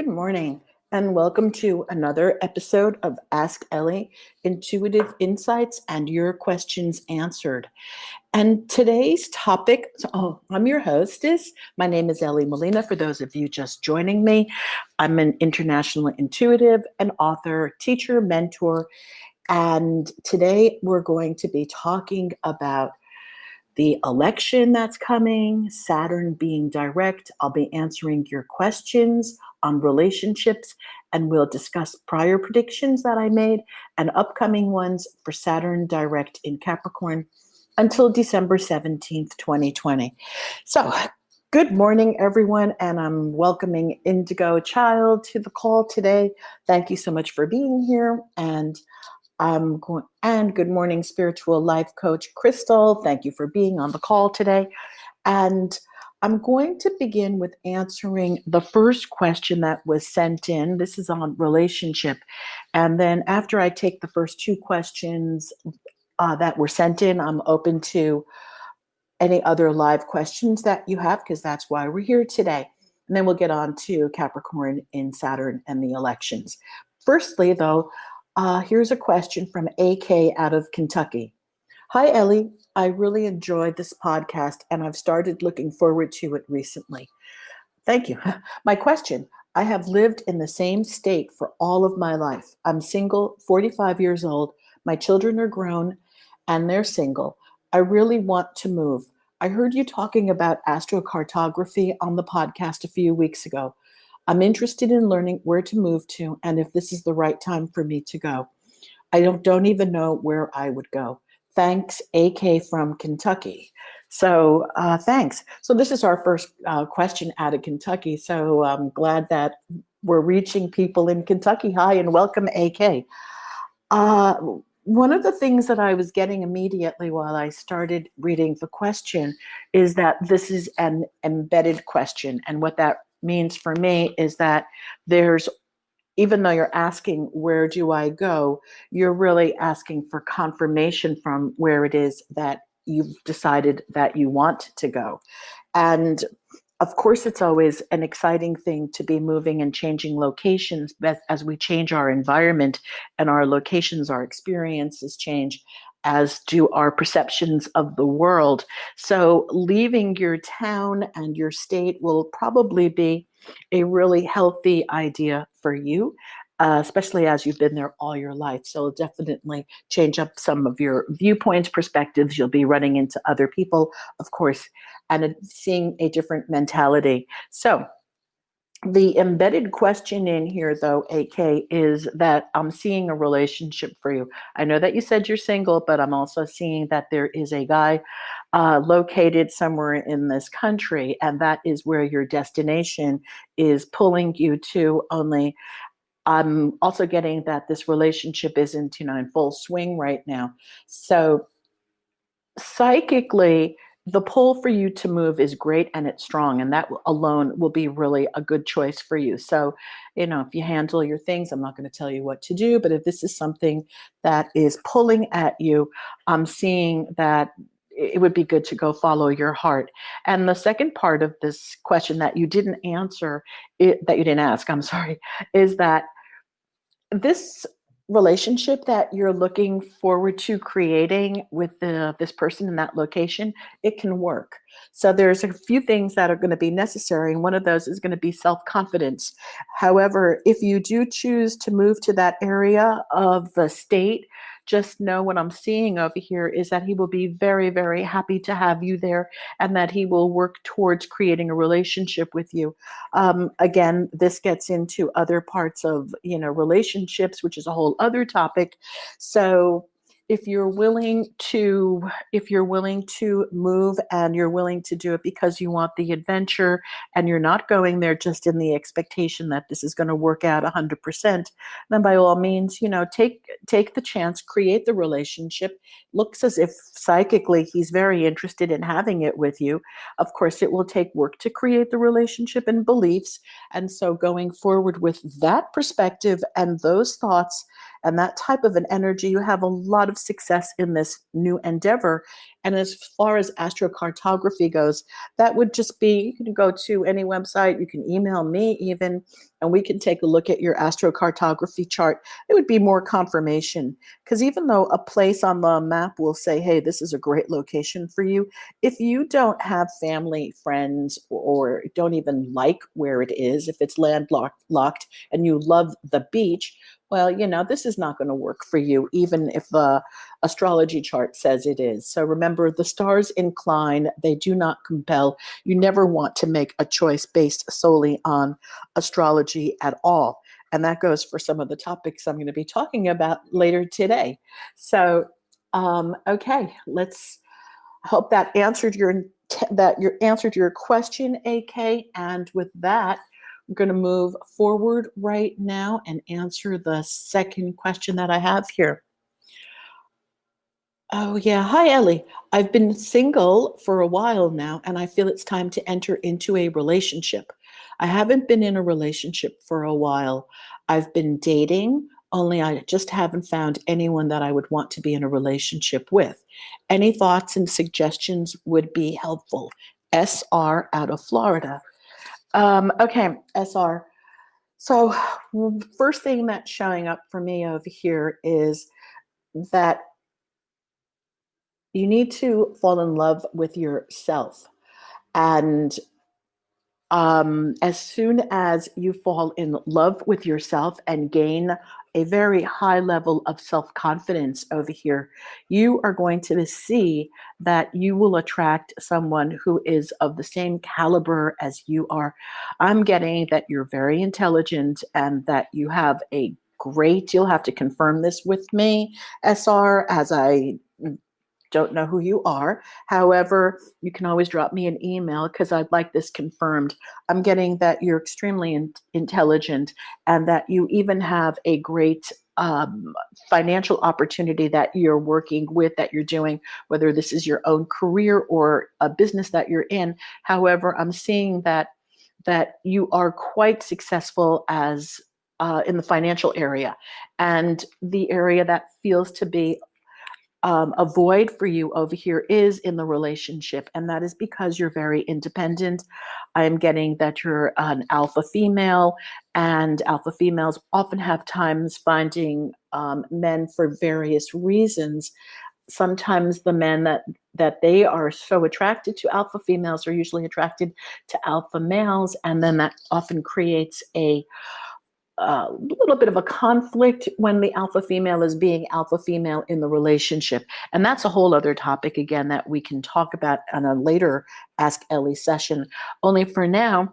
Good morning, and welcome to another episode of Ask Elly, Intuitive Insights and Your Questions Answered. And today's topic, I'm your hostess. My name is Elly Molina. For those of you just joining me, I'm an international intuitive, an author, teacher, mentor, and today we're going to be talking about the election that's coming, Saturn being direct. I'll be answering your questions on relationships, and we'll discuss prior predictions that I made and upcoming ones for Saturn direct in Capricorn until December 17th, 2020. So, good morning, everyone, and I'm welcoming Indigo Child to the call today. Thank you so much for being here. And good morning, spiritual life coach Crystal. Thank you for being on the call today. And I'm going to begin with answering the first question that was sent in. This is on relationship. And then after I take the first two questions that were sent in, I'm open to any other live questions that you have, because that's why we're here today. And then we'll get on to Capricorn in Saturn and the elections. Firstly, though, here's a question from AK out of Kentucky. Hi, Elly. I really enjoyed this podcast, and I've started looking forward to it recently. Thank you. My question, I have lived in the same state for all of my life. I'm single, 45 years old. My children are grown, and they're single. I really want to move. I heard you talking about astrocartography on the podcast a few weeks ago. I'm interested in learning where to move to and if this is the right time for me to go. I don't even know where I would go. Thanks, AK from Kentucky. So thanks. So this is our first question out of Kentucky. So I'm glad that we're reaching people in Kentucky. Hi and welcome, AK. One of the things that I was getting immediately while I started reading the question is that this is an embedded question. And what that means for me is that even though you're asking, where do I go? You're really asking for confirmation from where it is that you've decided that you want to go. And of course, it's always an exciting thing to be moving and changing locations as we change our environment and our locations, our experiences change, as do our perceptions of the world. So leaving your town and your state will probably be a really healthy idea for you, especially as you've been there all your life. So it'll definitely change up some of your viewpoints, perspectives. You'll be running into other people, of course, and seeing a different mentality. So the embedded question in here, though, AK, is that I'm seeing a relationship for you. I know that you said you're single, but I'm also seeing that there is a guy located somewhere in this country, and that is where your destination is pulling you to. Only I'm also getting that this relationship isn't, in full swing right now. So psychically, the pull for you to move is great and it's strong, and that alone will be really a good choice for you. So, if you handle your things, I'm not going to tell you what to do, but if this is something that is pulling at you, I'm seeing that it would be good to go follow your heart. And the second part of this question that you didn't answer, that you didn't ask, I'm sorry, is that this relationship that you're looking forward to creating with this person in that location, it can work. So there's a few things that are going to be necessary, and one of those is going to be self-confidence. However, if you do choose to move to that area of the state, just know what I'm seeing over here is that he will be very, very happy to have you there, and that he will work towards creating a relationship with you. Again, this gets into other parts of, relationships, which is a whole other topic. So if you're willing to move and you're willing to do it because you want the adventure and you're not going there just in the expectation that this is going to work out 100%, then by all means, take the chance, create the relationship. Looks as if psychically he's very interested in having it with you. Of course, it will take work to create the relationship and beliefs. And so going forward with that perspective and those thoughts and that type of an energy, you have a lot of success in this new endeavor. And as far as astrocartography goes, that would just be, you can go to any website, you can email me even, and we can take a look at your astrocartography chart. It would be more confirmation, because even though a place on the map will say, hey, this is a great location for you, if you don't have family, friends, or don't even like where it is, if it's landlocked and you love the beach, well, this is not going to work for you, even if the astrology chart says it is. So remember, the stars incline, they do not compel. You never want to make a choice based solely on astrology at all. And that goes for some of the topics I'm going to be talking about later today. So, okay, let's hope that answered your question, AK. And with that, I'm going to move forward right now and answer the second question that I have here. Oh, yeah. Hi, Elly. I've been single for a while now, and I feel it's time to enter into a relationship. I haven't been in a relationship for a while. I've been dating, only I just haven't found anyone that I would want to be in a relationship with. Any thoughts and suggestions would be helpful. SR out of Florida. Okay, SR. So, first thing that's showing up for me over here is that you need to fall in love with yourself. And as soon as you fall in love with yourself and gain a very high level of self confidence over here, you are going to see that you will attract someone who is of the same caliber as you are. I'm getting that you're very intelligent and that you have a great, you'll have to confirm this with me, SR, as I don't know who you are. However, you can always drop me an email because I'd like this confirmed. I'm getting that you're extremely intelligent and that you even have a great financial opportunity that you're working with, that you're doing, whether this is your own career or a business that you're in. However, I'm seeing that you are quite successful as in the financial area, and the area that feels to be a void for you over here is in the relationship, and that is because you're very independent. I am getting that you're an alpha female, and alpha females often have times finding men for various reasons. Sometimes the men that they are so attracted to alpha females are usually attracted to alpha males, and then that often creates a little bit of a conflict when the alpha female is being alpha female in the relationship. And that's a whole other topic, again, that we can talk about on a later Ask Elly session. Only for now,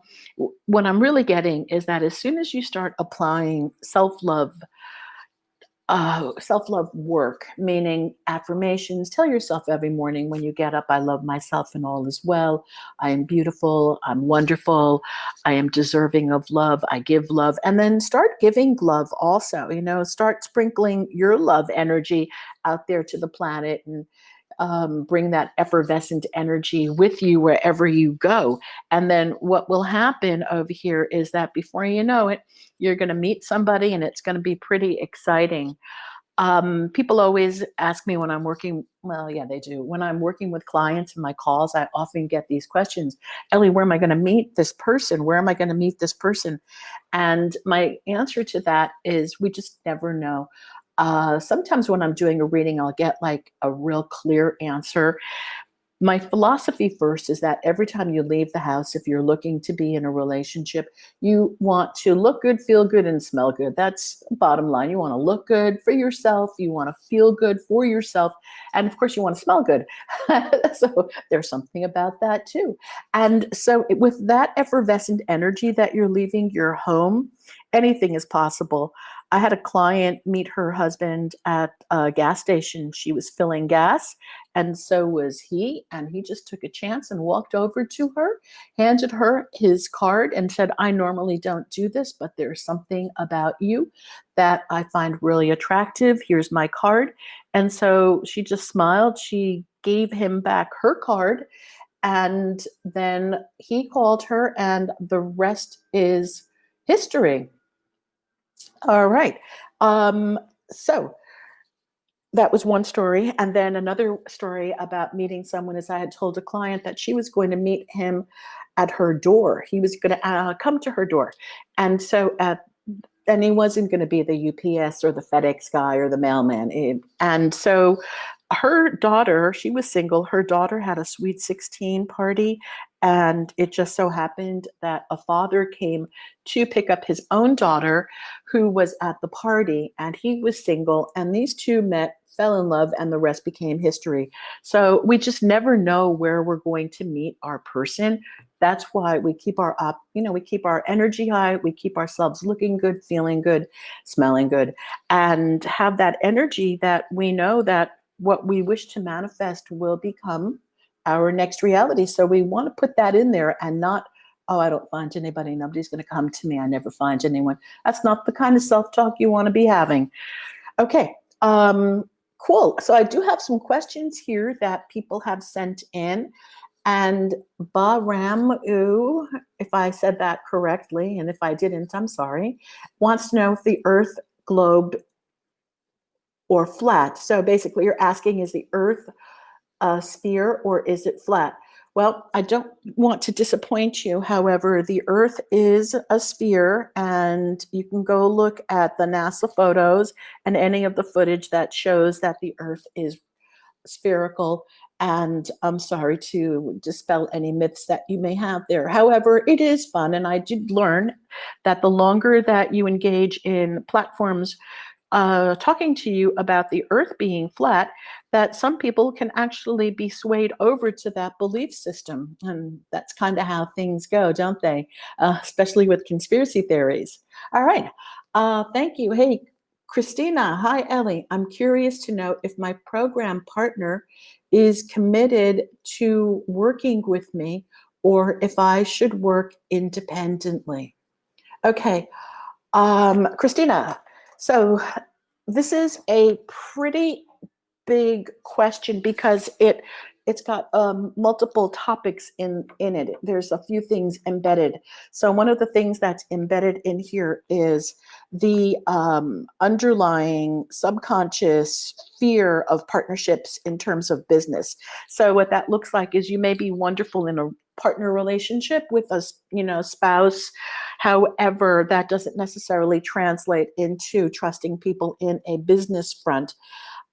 what I'm really getting is that as soon as you start applying self-love work, meaning affirmations. Tell yourself every morning when you get up, I love myself and all is well. I am beautiful. I'm wonderful. I am deserving of love. I give love. And then start giving love also. Start sprinkling your love energy out there to the planet, and bring that effervescent energy with you wherever you go. And then what will happen over here is that before you know it, you're going to meet somebody and it's going to be pretty exciting. People always ask me when I'm working, well, yeah, they do. When I'm working with clients in my calls, I often get these questions. Elly, where am I going to meet this person? Where am I going to meet this person? And my answer to that is we just never know. Sometimes when I'm doing a reading, I'll get like a real clear answer. My philosophy first is that every time you leave the house, if you're looking to be in a relationship, you want to look good, feel good, and smell good. That's the bottom line. You want to look good for yourself. You want to feel good for yourself. And of course, you want to smell good. So there's something about that too. And so with that effervescent energy that you're leaving your home, anything is possible. I had a client meet her husband at a gas station. She was filling gas, and so was he. And he just took a chance and walked over to her, handed her his card, and said, I normally don't do this, but there's something about you that I find really attractive. Here's my card. And so she just smiled. She gave him back her card. And then he called her, and the rest is history. All right. So that was one story. And then another story about meeting someone is I had told a client that she was going to meet him at her door. He was going to come to her door. And so and he wasn't going to be the UPS or the FedEx guy or the mailman. And so her daughter, she was single. Her daughter had a Sweet 16 party. And it just so happened that a father came to pick up his own daughter who was at the party, and he was single. And these two met, fell in love, and the rest became history. So we just never know where we're going to meet our person. That's why we keep we keep our energy high, we keep ourselves looking good, feeling good, smelling good, and have that energy that we know that what we wish to manifest will become our next reality. So we want to put that in there and not, oh, I don't find anybody. Nobody's going to come to me. I never find anyone. That's not the kind of self-talk you want to be having. Okay. Cool. So I do have some questions here that people have sent in. And Baramu, if I said that correctly, and if I didn't, I'm sorry, wants to know if the Earth globed or flat. So basically you're asking, is the Earth a sphere or is it flat? Well, I don't want to disappoint you. However, the Earth is a sphere, and you can go look at the NASA photos and any of the footage that shows that the Earth is spherical. And I'm sorry to dispel any myths that you may have there. However, it is fun. And I did learn that the longer that you engage in platforms talking to you about the Earth being flat, that some people can actually be swayed over to that belief system. And that's kind of how things go, don't they? Especially with conspiracy theories. All right. Thank you. Hey, Christina. Hi, Elly. I'm curious to know if my program partner is committed to working with me or if I should work independently. Okay. Christina, so this is a pretty big question because it's got multiple topics in it. There's a few things embedded. So one of the things that's embedded in here is the underlying subconscious fear of partnerships in terms of business. So what that looks like is you may be wonderful in a partner relationship with a spouse. However, that doesn't necessarily translate into trusting people in a business front.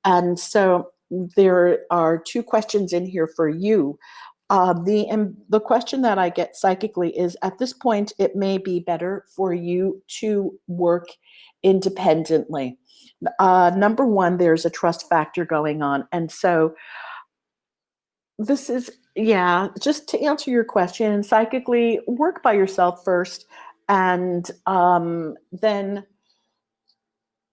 And so there are two questions in here for you. The question that I get psychically is, at this point, it may be better for you to work independently. Number one, there's a trust factor going on. And so this is, just to answer your question, psychically, work by yourself first, and then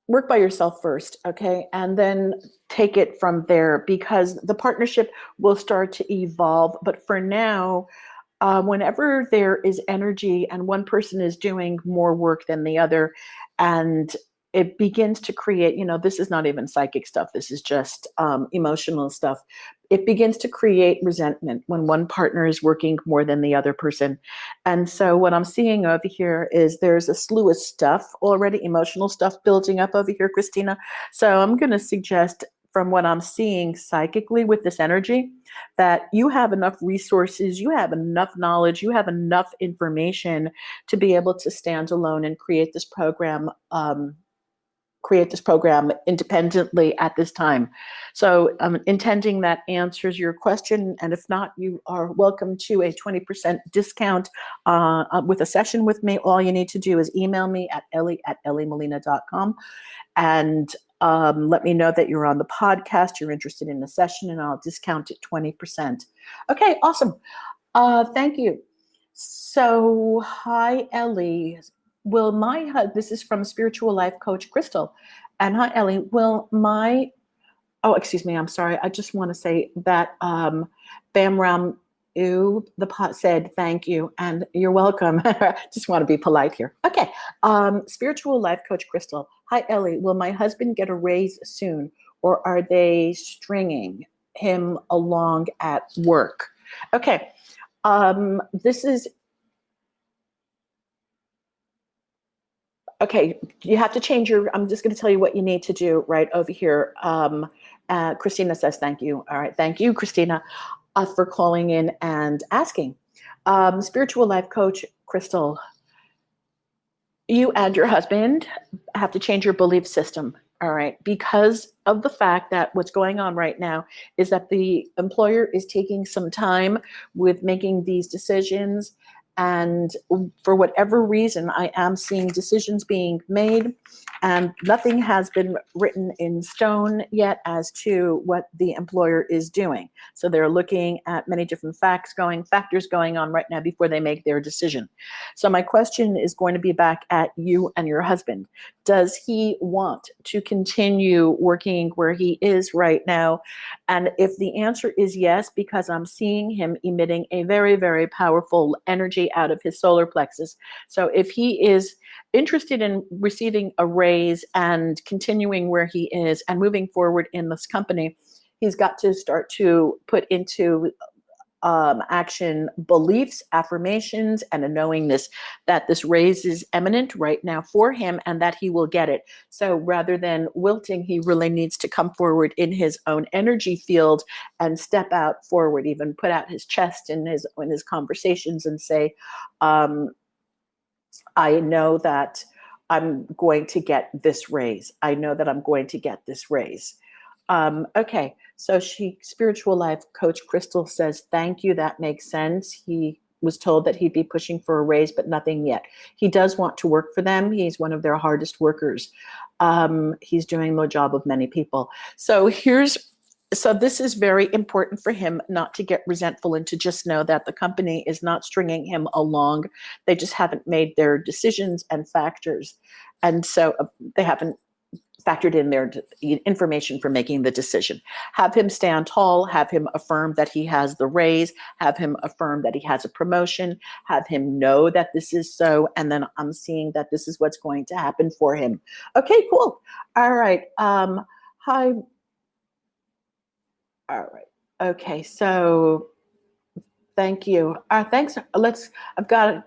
work by yourself first, okay? And then take it from there, because the partnership will start to evolve. But for now, whenever there is energy and one person is doing more work than the other, and it begins to create, this is not even psychic stuff, this is just emotional stuff. It begins to create resentment when one partner is working more than the other person. And so what I'm seeing over here is there's a slew of stuff already, emotional stuff building up over here, Christina. So I'm going to suggest, from what I'm seeing psychically with this energy, that you have enough resources, you have enough knowledge, you have enough information to be able to stand alone and create this program independently at this time. So I'm intending that answers your question. And if not, you are welcome to a 20% discount with a session with me. All you need to do is email me at elly@ellymolina.com and let me know that you're on the podcast, you're interested in a session, and I'll discount it 20%. Okay, awesome. Thank you. So, hi, Elly. This is from Spiritual Life Coach Crystal. And hi, Elly, excuse me, I'm sorry. I just want to say that Bam Ram the pot said thank you, and you're welcome. Just want to be polite here. Okay. Spiritual Life Coach Crystal. Hi, Elly. Will my husband get a raise soon, or are they stringing him along at work? Okay. This is Okay, you have to change your, I'm just going to tell you what you need to do right over here. Christina says thank you. All right, thank you, Christina, for calling in and asking. Spiritual life coach Crystal, you and your husband have to change your belief system. All right, because of the fact that what's going on right now is that the employer is taking some time with making these decisions. And for whatever reason, I am seeing decisions being made, and nothing has been written in stone yet as to what the employer is doing. So they're looking at many different factors going on right now before they make their decision. So my question is going to be back at you and your husband. Does he want to continue working where he is right now? And if the answer is yes, because I'm seeing him emitting a very, very powerful energy out of his solar plexus. So if he is interested in receiving a raise and continuing where he is and moving forward in this company, he's got to start to put into action beliefs, affirmations, and a knowingness that this raise is imminent right now for him and that he will get it. So rather than wilting, he really needs to come forward in his own energy field and step out forward, even put out his chest in his conversations and say, I know that I'm going to get this raise. I know that I'm going to get this raise. Okay, so spiritual life coach Crystal says, thank you, that makes sense. He was told that he'd be pushing for a raise, but nothing yet. He does want to work for them. He's one of their hardest workers. He's doing the job of many people. So this is very important for him not to get resentful and to just know that the company is not stringing him along. They just haven't made their decisions and factors. And so they haven't factored in their information for making the decision. Have him stand tall, have him affirm that he has the raise, have him affirm that he has a promotion, have him know that this is so, and then I'm seeing that this is what's going to happen for him. Okay, cool. All right. Hi. All right. Okay, so thank you. Thanks. I've got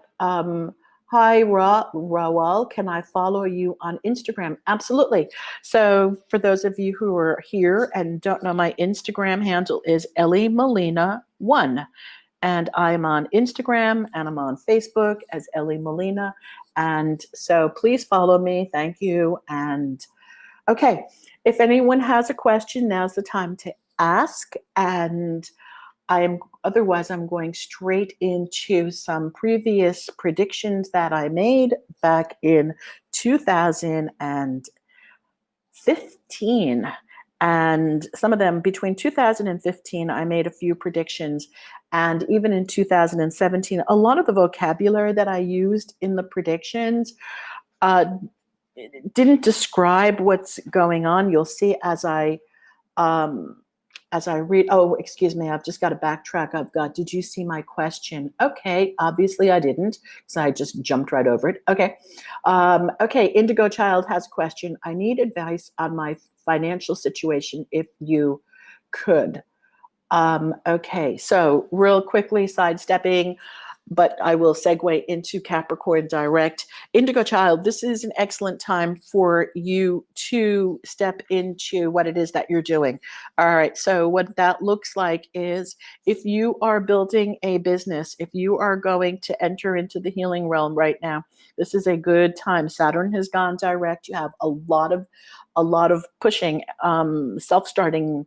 hi, Rawal. Can I follow you on Instagram? Absolutely. So for those of you who are here and don't know, my Instagram handle is Elly Molina 1. And I'm on Instagram and I'm on Facebook as Elly Molina. And so please follow me. Thank you. And okay, if anyone has a question, now's the time to ask. And otherwise I'm going straight into some previous predictions that I made back in 2015. And some of them between 2015, I made a few predictions. And even in 2017, a lot of the vocabulary that I used in the predictions didn't describe what's going on. You'll see as I read, oh, excuse me, I've just got to backtrack. Did you see my question? Okay, obviously I didn't, because I just jumped right over it. Okay, okay, Indigo Child has a question. I need advice on my financial situation, if you could. Okay, so real quickly, sidestepping, but I will segue into Capricorn direct. Indigo Child, this is an excellent time for you to step into what it is that you're doing. All right, so what that looks like is if you are building a business, if you are going to enter into the healing realm right now, this is a good time. Saturn has gone direct. You have a lot of pushing, self-starting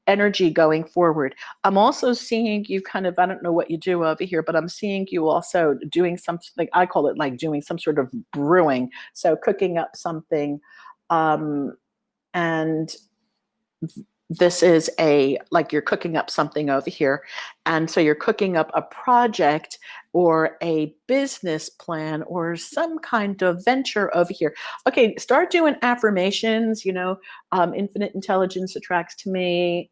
energy going forward. I'm also seeing you kind of, I don't know what you do over here, but I'm seeing you also doing something, I call it like doing some sort of brewing. So cooking up something. And this is like you're cooking up something over here. And so you're cooking up a project or a business plan or some kind of venture over here. Okay, start doing affirmations, infinite intelligence attracts to me,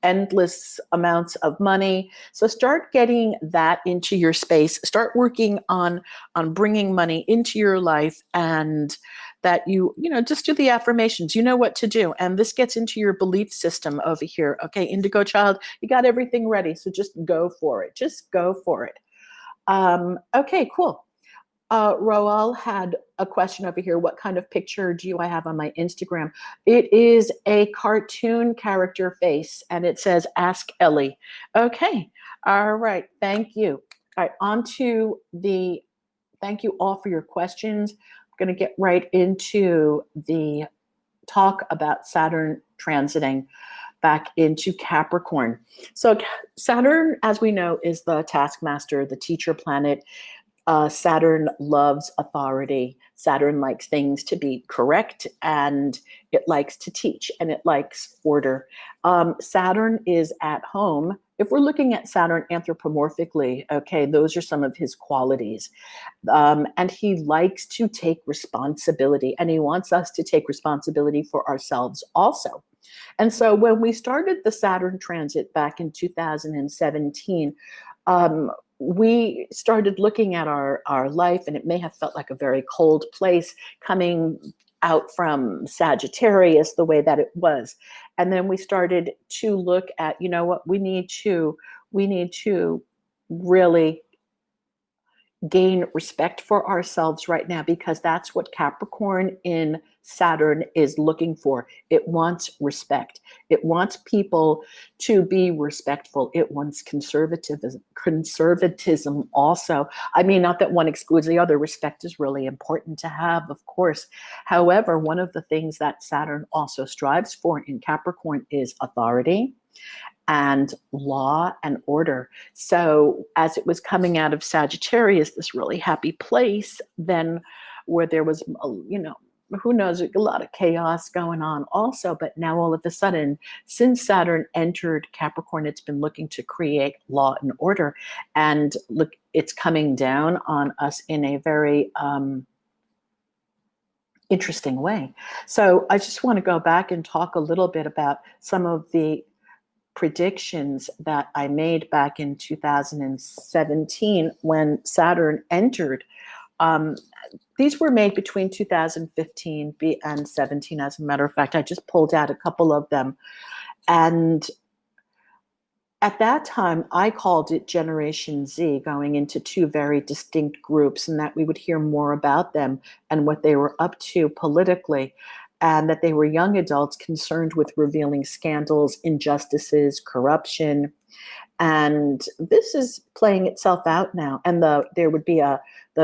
endless amounts of money. So start getting that into your space. Start working on bringing money into your life, and that you just do the affirmations. You know what to do. And this gets into your belief system over here. Okay, Indigo Child, you got everything ready. So just go for it. Just go for it. Okay, cool. Roel had a question over here. What kind of picture do I have on my Instagram? It is a cartoon character face, and it says, Ask Elly. Okay. All right. Thank you. All right. On to the, thank you all for your questions. I'm going to get right into the talk about Saturn transiting back into Capricorn. So Saturn, as we know, is the taskmaster, the teacher planet. Saturn loves authority. Saturn likes things to be correct, and it likes to teach, and it likes order. Saturn is at home. If we're looking at Saturn anthropomorphically, okay, those are some of his qualities. And he likes to take responsibility, and he wants us to take responsibility for ourselves also. And so when we started the Saturn transit back in 2017, we started looking at our life, and it may have felt like a very cold place coming out from Sagittarius the way that it was. And then we started to look at, you know what, we need to really gain respect for ourselves right now, because that's what Capricorn in Saturn is looking for. It wants respect. It wants people to be respectful. It wants conservatism also. I mean, not that one excludes the other. Respect is really important to have, of course. However, one of the things that Saturn also strives for in Capricorn is authority and law and order. So as it was coming out of Sagittarius, this really happy place, then where there was, who knows, a lot of chaos going on also. But now all of a sudden, since Saturn entered Capricorn, it's been looking to create law and order. And look, it's coming down on us in a very interesting way. So I just want to go back and talk a little bit about some of the predictions that I made back in 2017 when Saturn entered. These were made between 2015 and 17. As a matter of fact, I just pulled out a couple of them. And at that time, I called it Generation Z, going into two very distinct groups, and that we would hear more about them and what they were up to politically, and that they were young adults concerned with revealing scandals, injustices, corruption. And this is playing itself out now. And the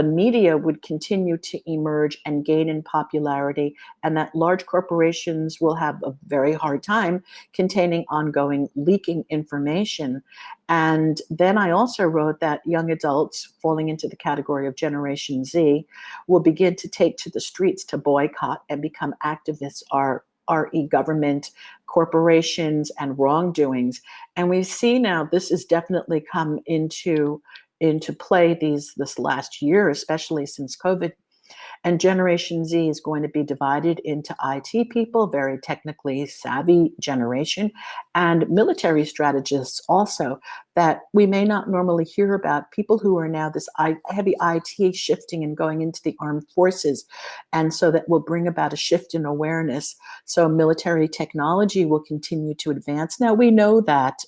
media would continue to emerge and gain in popularity, and that large corporations will have a very hard time containing ongoing leaking information. And then I also wrote that young adults falling into the category of Generation Z will begin to take to the streets to boycott and become activists, re government, corporations, and wrongdoings. And we see now this has definitely come into play this last year, especially since COVID. And Generation Z is going to be divided into IT people, very technically savvy generation, and military strategists also, that we may not normally hear about, people who are now this heavy IT shifting and going into the armed forces. And so that will bring about a shift in awareness. So military technology will continue to advance. Now we know that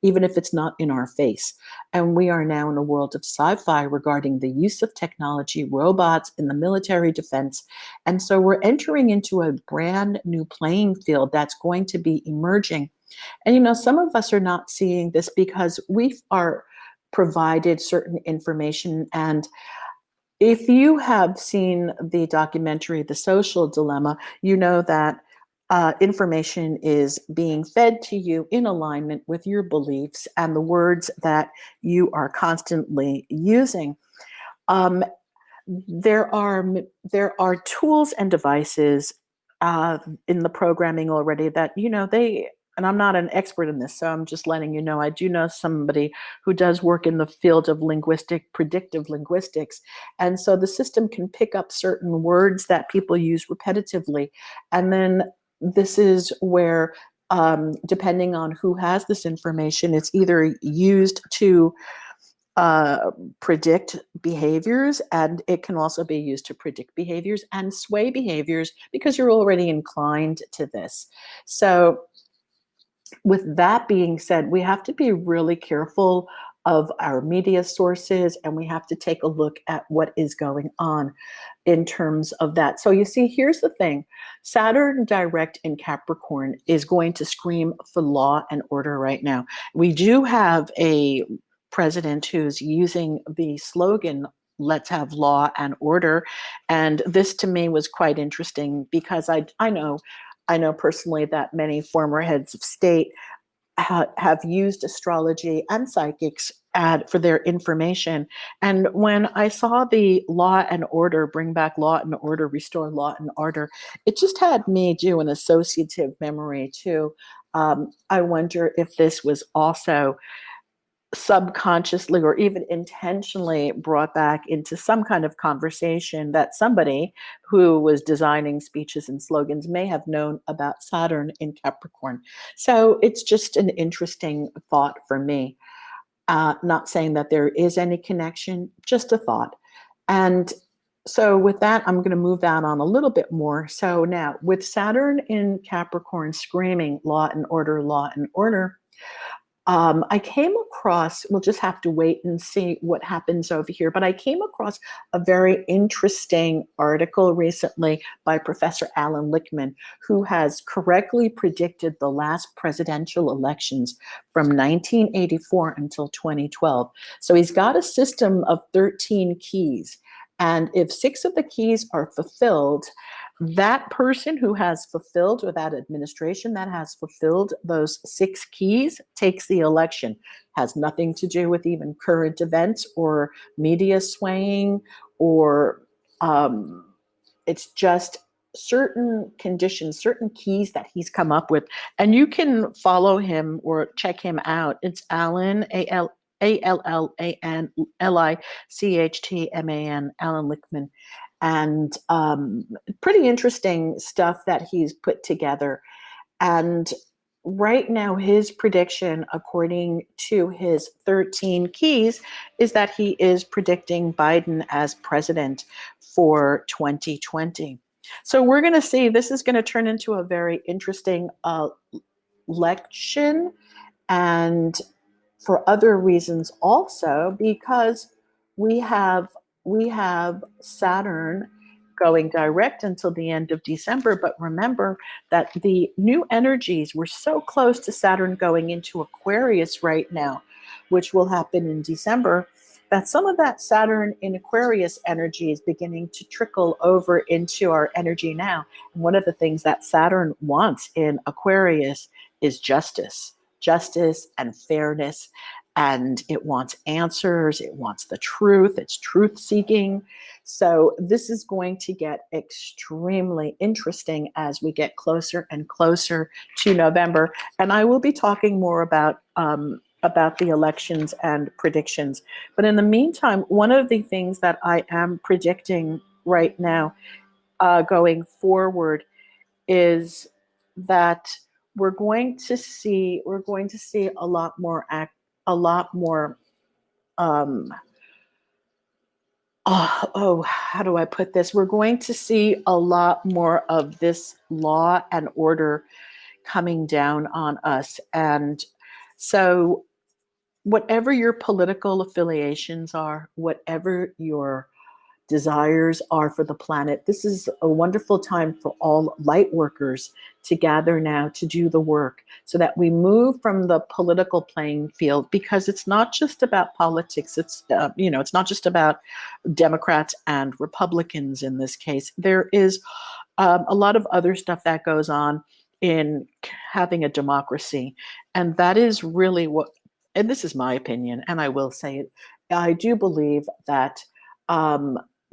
even if it's not in our face. And we are now in a world of sci-fi regarding the use of technology, robots in the military defense. And so we're entering into a brand new playing field that's going to be emerging. And, some of us are not seeing this because we are provided certain information. And if you have seen the documentary, The Social Dilemma, you know that information is being fed to you in alignment with your beliefs and the words that you are constantly using. There are tools and devices in the programming already that, and I'm not an expert in this, so I'm just letting you know, I do know somebody who does work in the field of predictive linguistics. And so the system can pick up certain words that people use repetitively. And then this is where, depending on who has this information, it's either used to predict behaviors, and it can also be used to predict behaviors and sway behaviors because you're already inclined to this. So with that being said, we have to be really careful of our media sources, and we have to take a look at what is going on in terms of that. So you see, here's the thing. Saturn direct in Capricorn is going to scream for law and order right now. We do have a president who's using the slogan, let's have law and order. And this to me was quite interesting because I know personally that many former heads of state have used astrology and psychics for their information. And when I saw the law and order, bring back law and order, restore law and order, it just had me do an associative memory too. I wonder if this was also subconsciously or even intentionally brought back into some kind of conversation that somebody who was designing speeches and slogans may have known about Saturn in Capricorn. So it's just an interesting thought for me. Not saying that there is any connection, just a thought. And so with that, I'm going to move that on a little bit more. So now with Saturn in Capricorn screaming law and order, I came across, we'll just have to wait and see what happens over here, but I came across a very interesting article recently by Professor Alan Lichtman, who has correctly predicted the last presidential elections from 1984 until 2012. So he's got a system of 13 keys. And if 6 of the keys are fulfilled, that person who has fulfilled, or that administration that has fulfilled those 6 keys takes the election. Has nothing to do with even current events or media swaying, or it's just certain conditions, certain keys that he's come up with. And you can follow him or check him out. It's Alan, Allanlichtman, Alan Lichtman. And pretty interesting stuff that he's put together. And right now, his prediction, according to his 13 keys, is that he is predicting Biden as president for 2020. So we're going to see, this is going to turn into a very interesting election, and for other reasons also, because we have Saturn going direct until the end of December. But remember that the new energies, we're so close to Saturn going into Aquarius right now, which will happen in December, that some of that Saturn in Aquarius energy is beginning to trickle over into our energy now. And one of the things that Saturn wants in Aquarius is justice and fairness. And it wants answers, it wants the truth, it's truth seeking. So this is going to get extremely interesting as we get closer and closer to November. And I will be talking more about the elections and predictions. But in the meantime, one of the things that I am predicting right now going forward is that we're going to see a lot more how do I put this? We're going to see a lot more of this law and order coming down on us. And so whatever your political affiliations are, whatever your desires are for the planet, this is a wonderful time for all light workers to gather now to do the work so that we move from the political playing field, because it's not just about politics. It's it's not just about Democrats and Republicans in this case. There is a lot of other stuff that goes on in having a democracy, and that is really what, and this is my opinion, and I will say it, I do believe that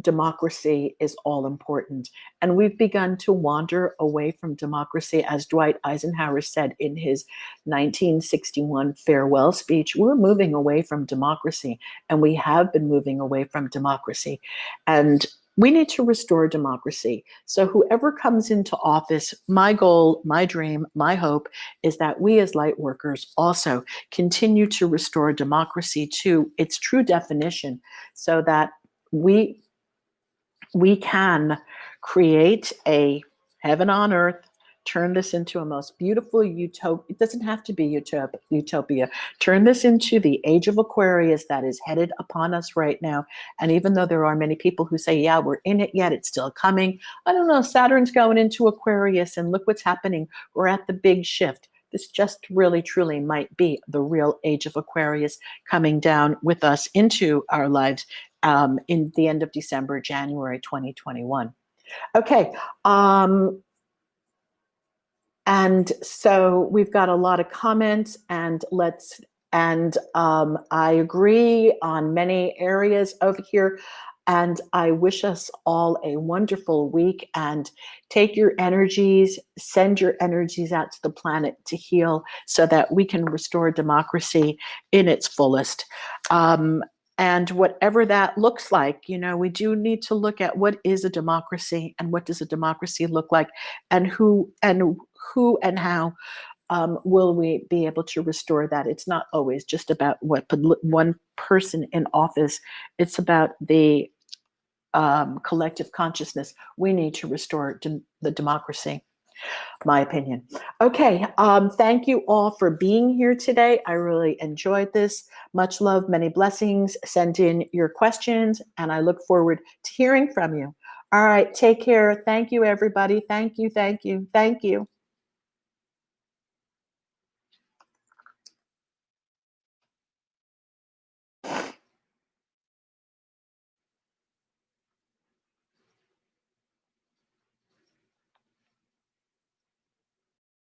democracy is all important. And we've begun to wander away from democracy, as Dwight Eisenhower said in his 1961 farewell speech. We're moving away from democracy, and we have been moving away from democracy. And we need to restore democracy. So whoever comes into office, my goal, my dream, my hope is that we as light workers also continue to restore democracy to its true definition, so that we can create a heaven on earth turn this into a most beautiful utopia. It doesn't have to be utopia. Turn this into the age of Aquarius that is headed upon us right now. And even though there are many people who say, yeah, we're in it yet, it's still coming. I don't know, Saturn's going into Aquarius and look what's happening. We're at the big shift. This just really, truly might be the real age of Aquarius coming down with us into our lives in the end of December, January 2021. Okay. And so we've got a lot of comments, and I agree on many areas over here. And I wish us all a wonderful week, and take your energies, send your energies out to the planet to heal so that we can restore democracy in its fullest. And whatever that looks like, we do need to look at what is a democracy and what does a democracy look like, and who and how will we be able to restore that. It's not always just about what one person in office. It's about the collective consciousness. We need to restore the democracy, my opinion. Okay, thank you all for being here today. I really enjoyed this. Much love, many blessings. Send in your questions, and I look forward to hearing from you. All right, take care. Thank you, everybody. Thank you, thank you, thank you.